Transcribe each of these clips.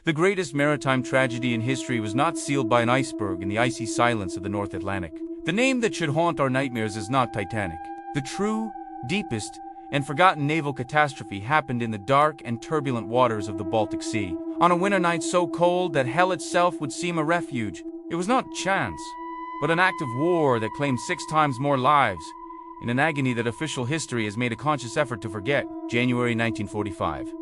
The greatest maritime tragedy in history was not sealed by an iceberg in the icy silence of the North Atlantic. The name that should haunt our nightmares is not Titanic. The true, deepest, and forgotten naval catastrophe happened in the dark and turbulent waters of the Baltic Sea, on a winter night so cold that hell itself would seem a refuge. It was not chance, but an act of war that claimed 6 times more lives, in an agony that official history has made a conscious effort to forget. January 1945.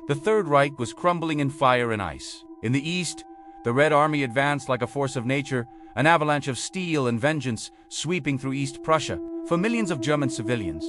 The Third Reich was crumbling in fire and ice. In the east, the Red Army advanced like a force of nature, an avalanche of steel and vengeance sweeping through East Prussia for millions of German civilians.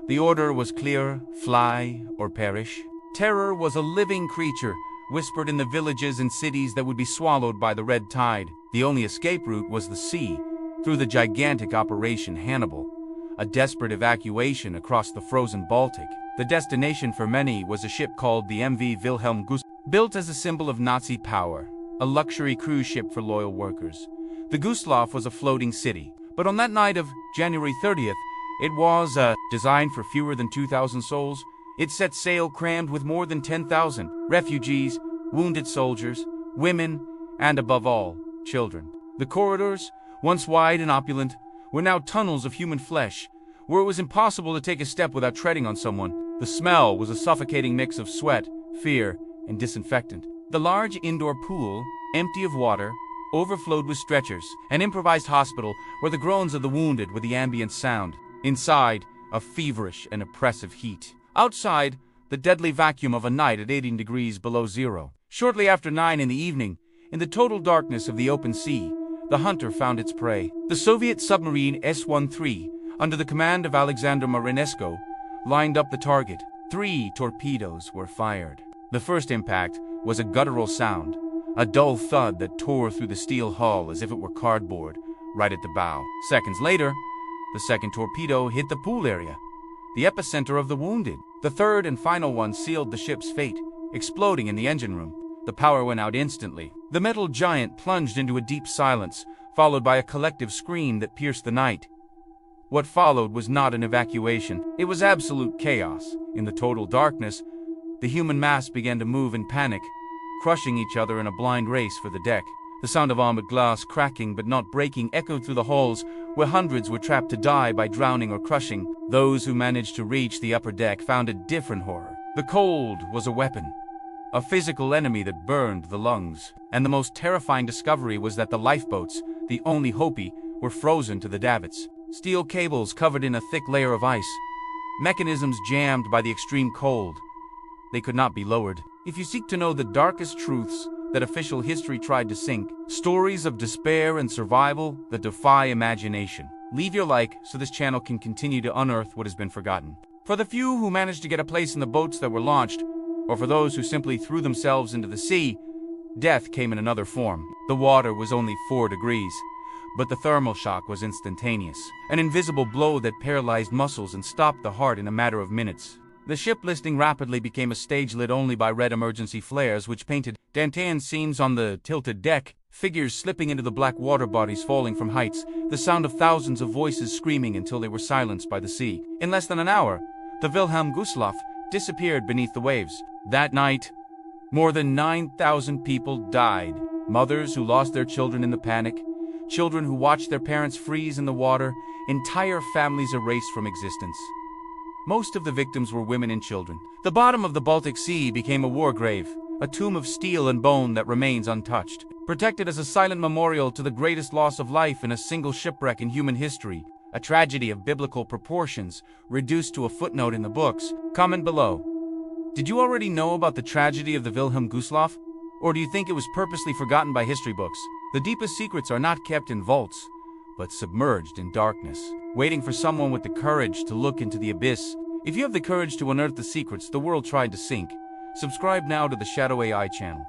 The order was clear: fly or perish. Terror was a living creature, whispered in the villages and cities that would be swallowed by the red tide. The only escape route was the sea, through the gigantic Operation Hannibal, a desperate evacuation across the frozen Baltic. The destination for many was a ship called the MV Wilhelm Gustloff, built as a symbol of Nazi power, a luxury cruise ship for loyal workers. The Gustloff was a floating city, but on that night of January 30th, it was designed for fewer than 2,000 souls. It set sail crammed with more than 10,000 refugees, wounded soldiers, women, and above all, children. The corridors, once wide and opulent, were now tunnels of human flesh, where it was impossible to take a step without treading on someone. The smell was a suffocating mix of sweat, fear, and disinfectant. The large indoor pool, empty of water, overflowed with stretchers, an improvised hospital where the groans of the wounded were the ambient sound. Inside, a feverish and oppressive heat. Outside, the deadly vacuum of a night at 18 degrees below zero. Shortly after 9 in the evening, in the total darkness of the open sea, the hunter found its prey. The Soviet submarine S-13, under the command of Alexander Marinesko, lined up the target. 3 torpedoes were fired. The first impact was a guttural sound, a dull thud that tore through the steel hull as if it were cardboard, right at the bow. Seconds later, the second torpedo hit the pool area, the epicenter of the wounded. The third and final one sealed the ship's fate, exploding in the engine room. The power went out instantly. The metal giant plunged into a deep silence, followed by a collective scream that pierced the night. What followed was not an evacuation. It was absolute chaos. In the total darkness, the human mass began to move in panic, crushing each other in a blind race for the deck. The sound of armored glass cracking but not breaking echoed through the halls, where hundreds were trapped to die by drowning or crushing. Those who managed to reach the upper deck found a different horror. The cold was a weapon, a physical enemy that burned the lungs. And the most terrifying discovery was that the lifeboats, the only Hopi, were frozen to the davits. Steel cables covered in a thick layer of ice, mechanisms jammed by the extreme cold. They could not be lowered. If you seek to know the darkest truths that official history tried to sink, stories of despair and survival that defy imagination, leave your like so this channel can continue to unearth what has been forgotten. For the few who managed to get a place in the boats that were launched, or for those who simply threw themselves into the sea, death came in another form. The water was only 4 degrees, but the thermal shock was instantaneous, an invisible blow that paralyzed muscles and stopped the heart in a matter of minutes. The ship listing rapidly became a stage lit only by red emergency flares which painted Dantean scenes on the tilted deck, figures slipping into the black water bodies falling from heights, the sound of thousands of voices screaming until they were silenced by the sea. In less than an hour, the Wilhelm Gustloff disappeared beneath the waves. That night, more than 9,000 people died. Mothers who lost their children in the panic, children who watched their parents freeze in the water, entire families erased from existence. Most of the victims were women and children. The bottom of the Baltic Sea became a war grave, a tomb of steel and bone that remains untouched, protected as a silent memorial to the greatest loss of life in a single shipwreck in human history, a tragedy of biblical proportions, reduced to a footnote in the books. Comment below. Did you already know about the tragedy of the Wilhelm Gustloff? Or do you think it was purposely forgotten by history books? The deepest secrets are not kept in vaults, but submerged in darkness, waiting for someone with the courage to look into the abyss. If you have the courage to unearth the secrets the world tried to sink, subscribe now to the WWII channel.